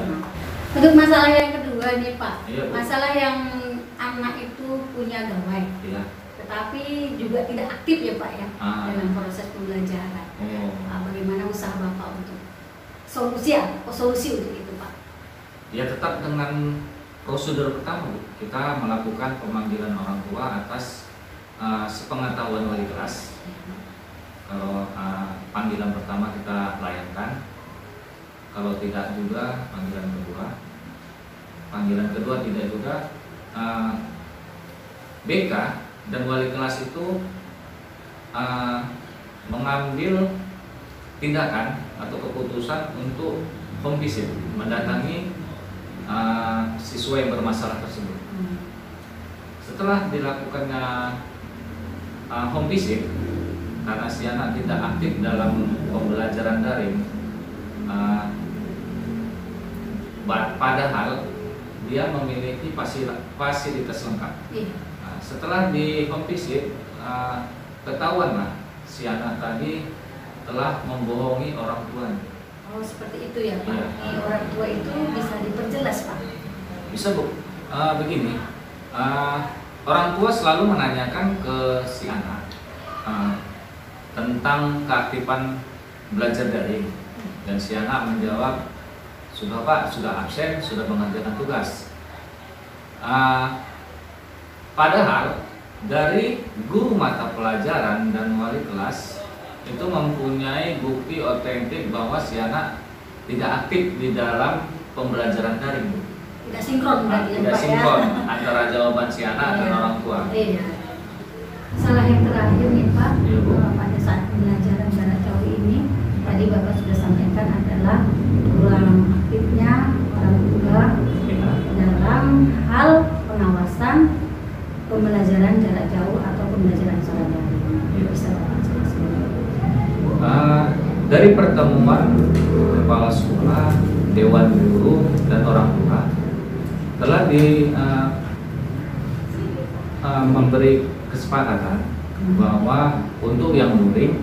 Untuk masalah yang kedua nih Pak, Iya, Bu. masalah yang anak itu punya gawai, Iya. tetapi juga tidak aktif ya Pak ya dalam proses pembelajaran. Bagaimana usaha Bapak untuk solusi untuk itu Pak? Ya tetap dengan prosedur pertama, kita melakukan pemanggilan orang tua atas sepengetahuan wali kelas. Kalau panggilan pertama kita layankan, kalau tidak juga panggilan kedua. Panggilan kedua tidak juga, BK dan wali kelas itu mengambil tindakan atau keputusan untuk home visit, mendatangi siswa yang bermasalah tersebut. Setelah dilakukannya home visit, karena si anak tidak aktif dalam pembelajaran daring, padahal dia memiliki fasilitas lengkap. Setelah di home visit, ketahuanlah si anak tadi telah membohongi orang tuanya. Oh, seperti itu ya Pak. Iya. Orang tua itu bisa diperjelas Pak? Bisa Bu, begini, orang tua selalu menanyakan ke si anak tentang keaktifan belajar daring, dan si anak menjawab, sudah Pak, sudah absen, sudah mengerjakan tugas. Padahal dari guru mata pelajaran dan wali kelas itu mempunyai bukti otentik bahwa si anak tidak aktif di dalam pembelajaran daring. Tidak sinkron berarti ya Tidak Pak sinkron ya? antara jawaban si anak dan orang tua. Iya. Masalah yang terakhir nih Pak, Iya, Bu. pada saat pembelajaran jarak jauh ini, tadi Bapak sudah sampaikan adalah kurang aktifnya orang tua Ya. dalam hal pengawasan pembelajaran jarak jauh atau pembelajaran secara daring? Bisa Bapak jelaskan? Dari pertemuan kepala sekolah, dewan guru, dan orang tua telah memberi kesepakatan bahwa untuk yang murid,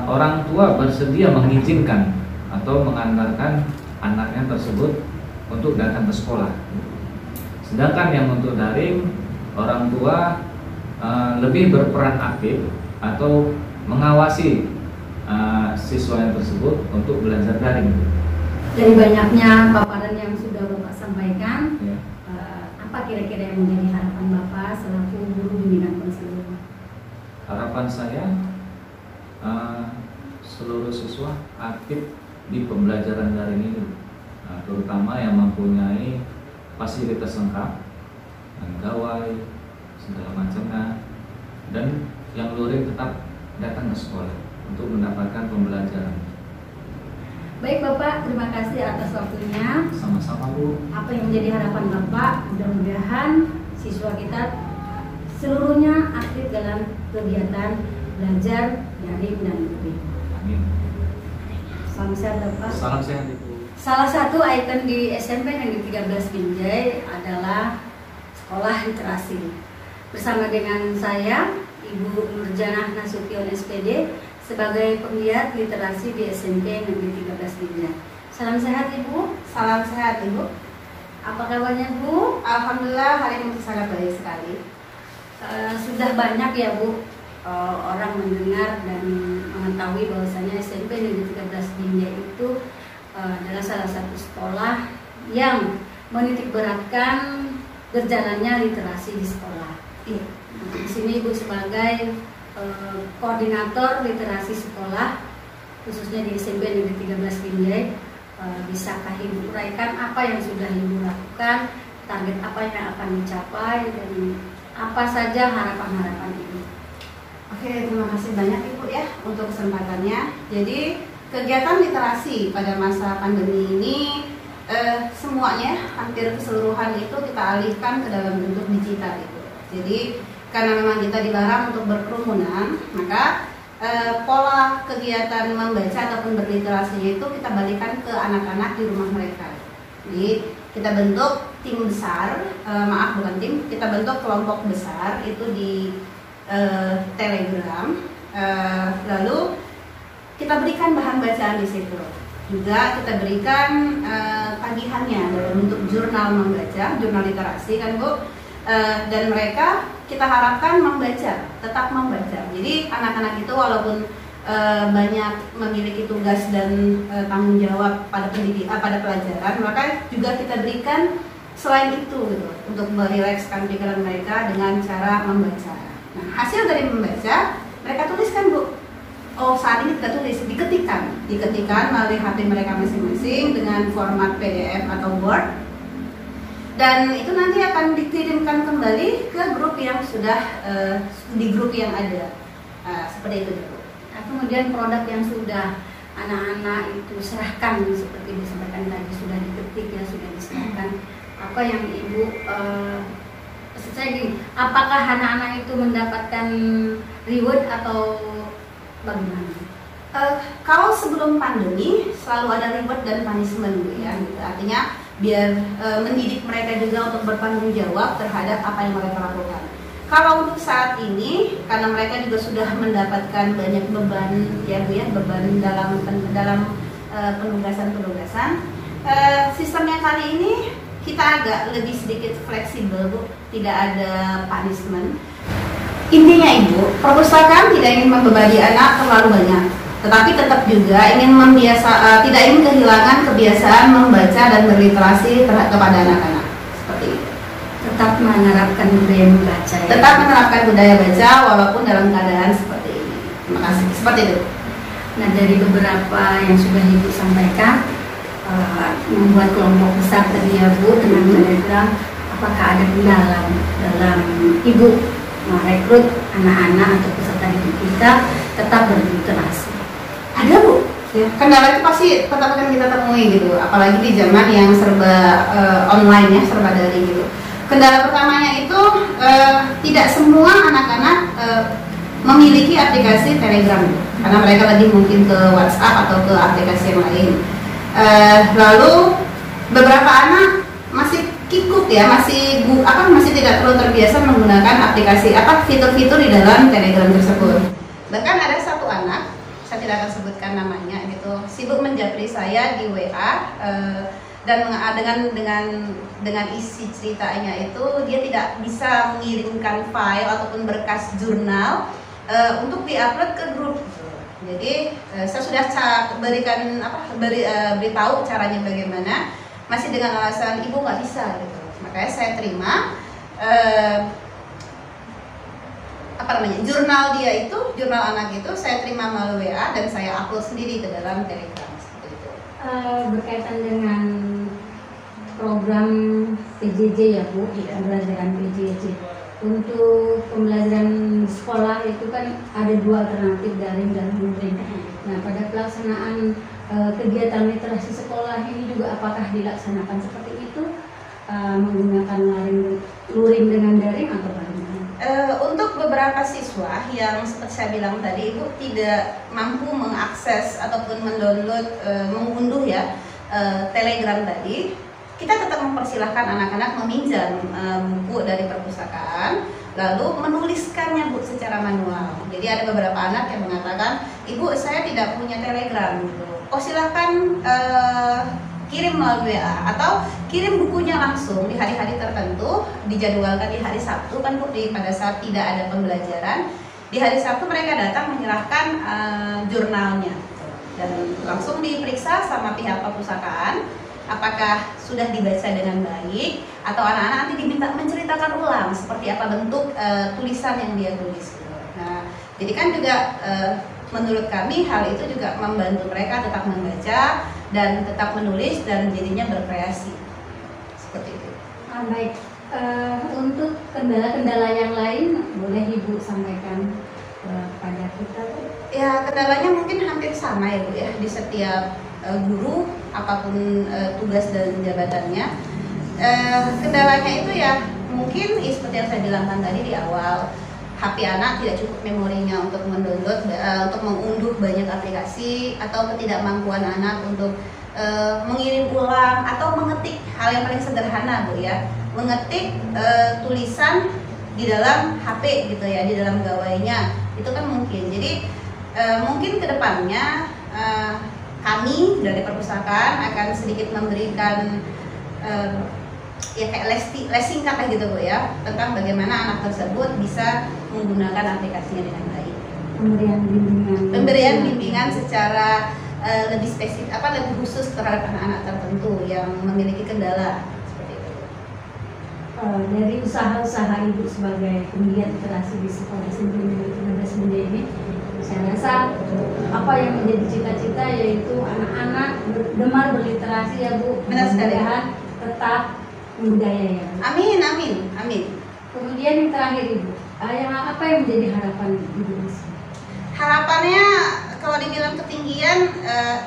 orang tua bersedia mengizinkan atau mengantarkan anaknya tersebut untuk datang ke sekolah. Sedangkan yang untuk daring, orang tua lebih berperan aktif atau mengawasi siswanya tersebut untuk belajar daring. Dari banyaknya paparan yang sudah Bapak sampaikan, Ya. apa kira-kira yang menjadi harapan Bapak selaku guru bimbingan konseling? Harapan saya seluruh siswa aktif di pembelajaran daring ini, terutama yang mempunyai fasilitas lengkap, gawai, segala macamnya, dan yang luring tetap datang ke sekolah untuk mendapatkan pembelajaran. Baik Bapak, terima kasih atas waktunya. Sama-sama Bu. Apa yang menjadi harapan Bapak, mudah-mudahan siswa kita seluruhnya aktif dalam kegiatan belajar daring dan luring. Amin. Salam sehat Bapak. Salam sehat Ibu. Salah satu ikon di SMP Negeri 13 Binjai adalah sekolah literasi. Bersama dengan saya, Ibu Nurjanah Nasution SPD, sebagai penggiat literasi di SMP Negeri 13 Binjai. Salam sehat Ibu. Salam sehat Ibu. Apa kabarnya Bu? Alhamdulillah hari ini sangat baik sekali. Sudah banyak ya Bu orang mendengar dan mengetahui bahwasanya SMP Negeri 13 Binjai itu adalah salah satu sekolah yang menitikberatkan berjalannya literasi di sekolah. Iya. Di sini Ibu sebagai koordinator literasi sekolah khususnya di SMP Negeri 13 Binjai, bisakah Ibu uraikan apa yang sudah Ibu lakukan, target apa yang akan dicapai, dan apa saja harapan-harapan Ibu? Oke, terima kasih banyak Ibu ya untuk kesempatannya. Jadi kegiatan literasi pada masa pandemi ini semuanya hampir keseluruhan itu kita alihkan ke dalam bentuk digital itu. Jadi karena memang kita dilarang untuk berkerumunan, maka pola kegiatan membaca ataupun berliterasinya itu kita balikan ke anak-anak di rumah mereka. Jadi kita bentuk tim besar, kita bentuk kelompok besar itu di Telegram, lalu kita berikan bahan bacaan di situ. Juga kita berikan tagihannya dalam bentuk jurnal membaca, jurnal literasi kan Bu. Dan mereka kita harapkan membaca, tetap membaca. Jadi anak-anak itu walaupun banyak memiliki tugas dan tanggung jawab pada pada pelajaran, maka juga kita berikan selain itu gitu, untuk merilekskan pikiran mereka dengan cara membaca. Nah, hasil dari membaca mereka tuliskan Bu. Oh, saat ini kita tulis, diketikkan melalui HP mereka masing-masing dengan format PDF atau Word. Dan itu nanti akan dikirimkan kembali ke grup yang sudah di grup yang ada. Seperti itu Bu. Nah, kemudian produk yang sudah anak-anak itu serahkan seperti disampaikan tadi, sudah diketik ya, sudah diserahkan. Apa yang Ibu maksud saya gini, apakah anak-anak itu mendapatkan reward atau bagaimana? Kalau sebelum pandemi selalu ada reward dan punishment Bu ya. Gitu. Artinya biar mendidik mereka juga untuk bertanggung jawab terhadap apa yang mereka lakukan. Kalau untuk saat ini, karena mereka juga sudah mendapatkan banyak beban ya Bu ya, beban dalam penugasan-penugasan, sistemnya kali ini kita agak lebih sedikit fleksibel Bu, tidak ada punishment. Intinya Ibu, perpustakaan tidak ingin membebani anak terlalu banyak, tetapi tetap juga ingin tidak ingin kehilangan kebiasaan membaca dan berliterasi kepada anak-anak. Seperti itu. Tetap menerapkan budaya membaca ya? Tetap menerapkan budaya baca walaupun dalam keadaan seperti ini. Terima kasih. Seperti itu. Nah, dari beberapa yang sudah Ibu sampaikan, membuat kelompok besar tadi ya Bu dengan Telegram, apakah ada kendala dalam Ibu merekrut anak-anak atau peserta didik kita tetap berliterasi? Ada Bu. Ya, kendala itu pasti tetap akan kita temui gitu, apalagi di zaman yang serba online ya, serba daring gitu. Kendala pertamanya itu tidak semua anak-anak memiliki aplikasi Telegram, karena mereka lebih mungkin ke WhatsApp atau ke aplikasi yang lain. Lalu beberapa anak masih kikuk ya, masih tidak terlalu terbiasa menggunakan aplikasi fitur-fitur di dalam Telegram tersebut. Bahkan ada satu anak, saya tidak akan sebutkan namanya, gitu, sibuk menjapri saya di WA, dan dengan isi ceritanya itu dia tidak bisa mengirimkan file ataupun berkas jurnal untuk diupload ke grup. Jadi saya sudah beritahu caranya bagaimana, masih dengan alasan ibu nggak bisa gitu. Makanya saya terima jurnal dia itu, jurnal anak itu saya terima melalui WA dan saya upload sendiri ke dalam Telegram seperti itu. Berkaitan dengan program PJJ ya Bu, pembelajaran PJJ. Untuk pembelajaran sekolah itu kan ada dua alternatif, daring dan luring. Nah, pada pelaksanaan kegiatan literasi sekolah ini juga apakah dilaksanakan seperti itu, menggunakan luring dengan daring atau bagaimana? Untuk beberapa siswa yang seperti saya bilang tadi, Ibu tidak mampu mengakses ataupun mendownload, mengunduh ya Telegram tadi, kita tetap mempersilahkan anak-anak meminjam buku dari perpustakaan, lalu menuliskannya Bu secara manual. Jadi ada beberapa anak yang mengatakan, Ibu saya tidak punya Telegram gitu. Oh silahkan kirim melalui WA atau kirim bukunya langsung di hari-hari tertentu, dijadwalkan di hari Sabtu kan Bu, pada saat tidak ada pembelajaran. Di hari Sabtu mereka datang menyerahkan jurnalnya dan langsung diperiksa sama pihak perpustakaan apakah sudah dibaca dengan baik, atau anak-anak nanti diminta menceritakan ulang seperti apa bentuk tulisan yang dia tulis. Nah, jadi kan juga menurut kami hal itu juga membantu mereka tetap membaca dan tetap menulis dan jadinya berkreasi seperti itu. Baik, untuk kendala-kendala yang lain boleh Ibu sampaikan kepada kita? Ya, kendalanya mungkin hampir sama ya Bu ya, di setiap guru apapun tugas dan jabatannya. Kendalanya itu ya mungkin seperti yang saya bilangkan tadi di awal, HP anak tidak cukup memorinya untuk mendownload, untuk mengunduh banyak aplikasi, atau ketidakmampuan anak untuk mengirim ulang atau mengetik, hal yang paling sederhana Bu ya, mengetik tulisan di dalam HP gitu ya, di dalam gawainya, itu kan mungkin. Jadi mungkin kedepannya kami dari perpustakaan akan sedikit memberikan ya kayak les singkat lah gitu Bu ya, tentang bagaimana anak tersebut bisa menggunakan aplikasinya dengan baik. Pemberian bimbingan secara lebih spesifik, lebih khusus terhadap anak-anak tertentu yang memiliki kendala seperti itu. Dari usaha-usaha Ibu sebagai penggiat literasi di sekolah SMP Negeri 13 Binjai ini, saya rasa apa yang menjadi cita-cita yaitu anak-anak gemar berliterasi ya Bu. Benar sekali. Tetap budaya ya Bu. Amin, amin, amin. Kemudian yang terakhir Ibu, apa yang menjadi harapan Ibu? Harapannya kalau dibilang ketinggian,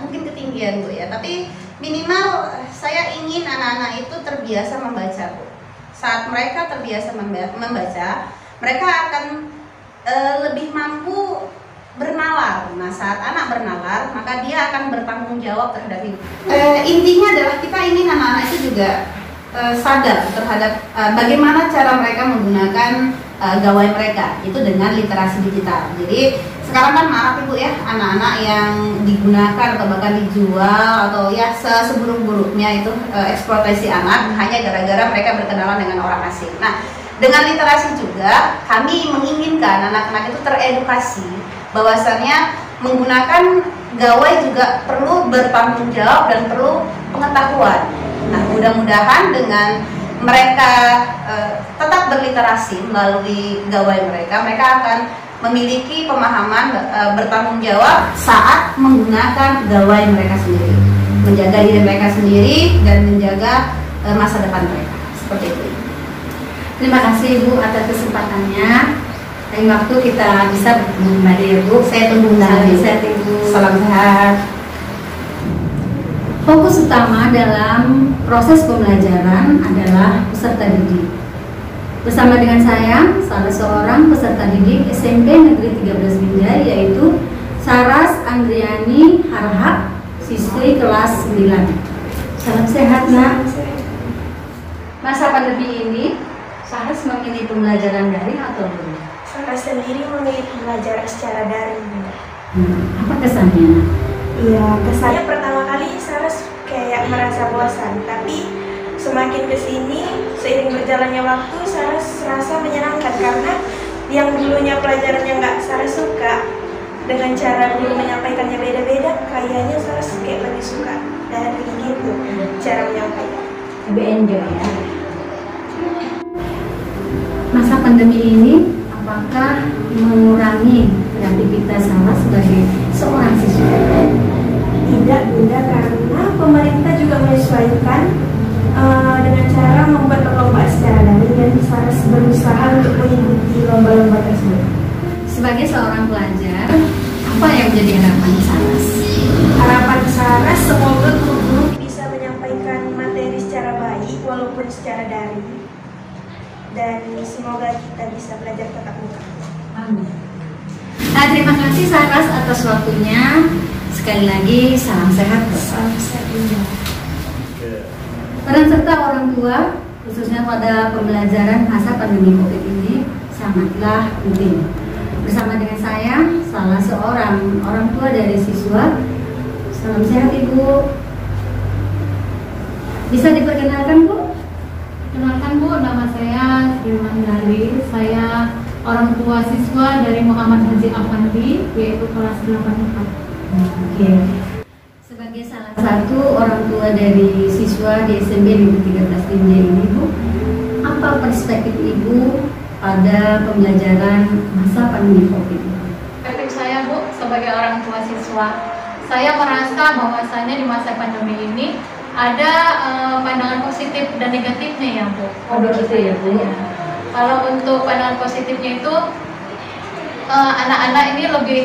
mungkin ketinggian Bu ya, tapi minimal saya ingin anak-anak itu terbiasa membaca Bu. Saat mereka terbiasa membaca, mereka akan lebih mampu bernalar. Nah, saat anak bernalar, maka dia akan bertanggung jawab terhadap hidup. Intinya adalah kita ingin anak-anak itu juga sadar terhadap bagaimana cara mereka menggunakan gawai mereka itu dengan literasi digital. Jadi sekarang kan maaf Ibu ya, anak-anak yang digunakan atau bahkan dijual atau ya seburuk-buruknya itu eksploitasi anak hanya gara-gara mereka berkenalan dengan orang asing. Nah, dengan literasi juga kami menginginkan anak-anak itu teredukasi bahwasannya menggunakan gawai juga perlu bertanggung jawab dan perlu pengetahuan. Nah, mudah-mudahan dengan mereka tetap berliterasi melalui gawai mereka, mereka akan memiliki pemahaman bertanggung jawab saat menggunakan gawai mereka sendiri, menjaga diri mereka sendiri dan menjaga masa depan mereka. Seperti itu. Terima kasih Ibu atas kesempatannya. Lain waktu kita bisa bertemu kembali ya Bu. Saya tunggu undangan. Sehat Ibu. Salam sehat. Fokus utama dalam proses pembelajaran adalah peserta didik. Bersama dengan saya, salah seorang peserta didik SMP Negeri 13 Binjai, yaitu Saras Andriani Harhab, siswi kelas 9. Salam sehat, Nak. Masa pandemi ini, Saras memilih pembelajaran daring atau luring? Saras sendiri memilih pembelajaran secara daring. Apa kesannya? Iya, kesannya pertama kali Saras kayak merasa bosan, tapi semakin kesini, seiring berjalannya waktu, Saras rasa menyenangkan karena yang dulunya pelajarannya nggak Saras suka, dengan cara guru menyampaikannya beda-beda, kayaknya Saras kayak lebih suka dan gitu cara menyampaikan. Lebih enjoy ya. Masa pandemi ini, apakah mengurangi kreativitas Saras sebagai seorang siswa? Tidak, Bunda, karena pemerintah juga menyesuaikan dengan cara membuat perlombaan secara daring dan Saras berusaha untuk mengikuti lomba-lomba tersebut. Sebagai seorang pelajar, apa yang menjadi harapan Saras? Harapan Saras semoga guru-guru bisa menyampaikan materi secara baik walaupun secara daring, dan semoga kita bisa belajar tatap muka. Amin. Nah, terima kasih Saras atas waktunya. Sekali lagi salam sehat. Salam sehat, Bunda. Peran serta orang tua, khususnya pada pembelajaran masa pandemi COVID ini, sangatlah penting. Bersama dengan saya, salah seorang orang tua dari siswa. Salam sehat, Ibu. Bisa diperkenalkan, Bu? Kenalkan, Bu, nama saya Firman Gali. Saya orang tua siswa dari Muhammad Haji Afandi, yaitu kelas 8 Oke. Sebagai salah satu orang tua dari siswa di SMP Negeri 13 Binjai ini, Bu, apa perspektif Ibu pada pembelajaran masa pandemi COVID? Perspektif saya, Bu, sebagai orang tua siswa, saya merasa bahwasanya di masa pandemi ini ada pandangan positif dan negatifnya ya, Bu. Oh, begitu ya, Bu. Ya. Kalau untuk pandangan positifnya itu, anak-anak ini lebih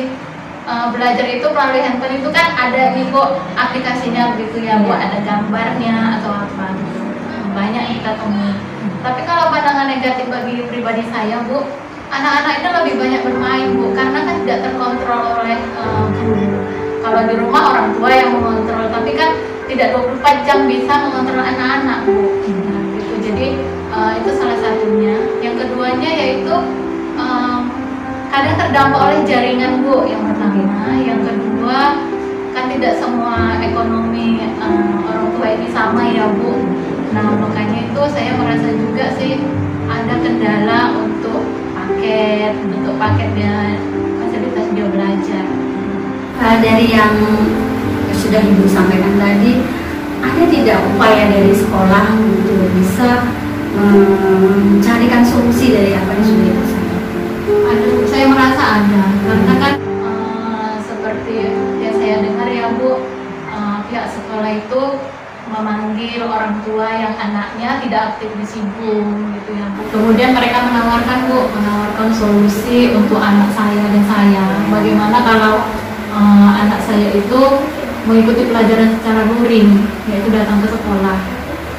belajar itu melalui handphone itu kan ada nih, Bu, aplikasinya begitu ya, Bu, ada gambarnya atau apa gitu. Banyak kita temui. Tapi kalau pandangan negatif bagi pribadi saya, Bu, anak-anak ini lebih banyak bermain, Bu, karena kan tidak terkontrol oleh guru. Kalau di rumah orang tua yang mengontrol, tapi kan tidak 24 jam bisa mengontrol anak-anak, Bu. Nah, gitu. Jadi itu salah satunya. Yang keduanya yaitu kadang terdampak oleh jaringan, Bu, yang pertama. Yang kedua, kan tidak semua ekonomi orang tua ini sama ya, Bu. Nah, makanya itu saya merasa juga sih ada kendala untuk paketnya fasilitas dia belajar. Dari yang sudah Ibu sampaikan tadi, ada tidak upaya dari sekolah untuk bisa mencarikan solusi dari apa yang sudah Ibu sampaikan? Saya merasa ada, karena kan seperti yang saya dengar ya, Bu, pihak sekolah itu memanggil orang tua yang anaknya tidak aktif di Sibuk gitu ya, Bu. Kemudian mereka menawarkan solusi untuk anak saya dan saya. Bagaimana kalau anak saya itu mengikuti pelajaran secara luring, yaitu datang ke sekolah.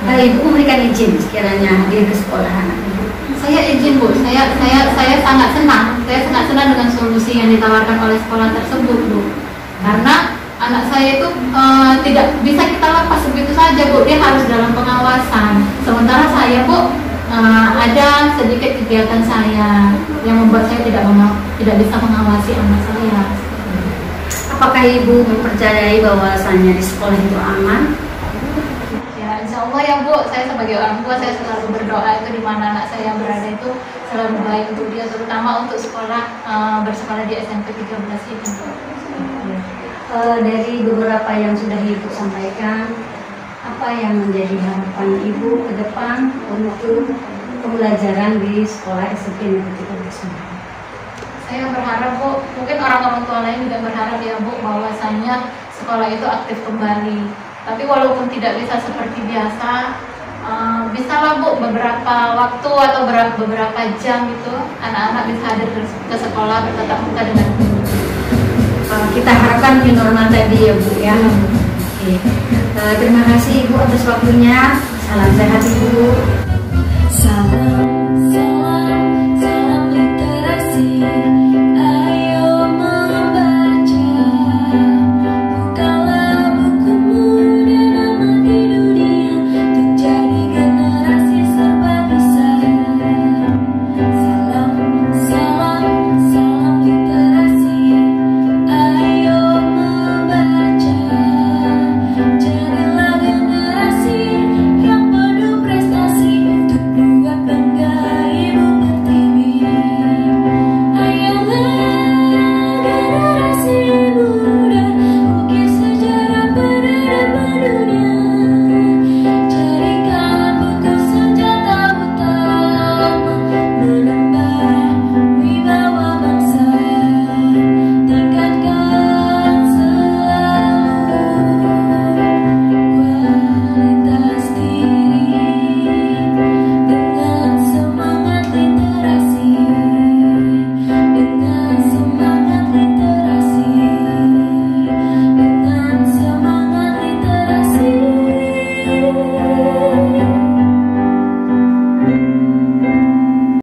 Nah, Ibu memberikan izin sekiranya dia ke sekolah anak Ibu? Saya izin, Bu. Saya sangat senang. Saya sangat senang dengan solusi yang ditawarkan oleh sekolah tersebut, Bu. Karena anak saya itu tidak bisa kita lepas begitu saja, Bu. Dia harus dalam pengawasan. Sementara saya, Bu, ada sedikit kegiatan saya yang membuat saya tidak bisa mengawasi anak saya. Apakah Ibu mempercayai bahwasannya di sekolah itu aman? Ya, insya Allah ya, Bu. Saya sebagai orang tua, saya selalu berdoa itu di mana anak saya berada itu selalu baik untuk dia, terutama untuk bersekolah di SMP 13 ini, Bu. Dari beberapa yang sudah Ibu sampaikan, apa yang menjadi harapan Ibu ke depan untuk pembelajaran di sekolah SMP Negeri 13 Binjai? Saya berharap, Bu, mungkin orang-orang tua lain juga berharap ya, Bu, bahwasanya sekolah itu aktif kembali. Tapi walaupun tidak bisa seperti biasa, bisalah, Bu, beberapa waktu atau beberapa jam gitu anak-anak bisa hadir ke sekolah bertatap muka dengan guru. Kita harapkan new normal tadi ya, Bu ya. Oke. Terima kasih Ibu atas waktunya. Salam sehat Ibu.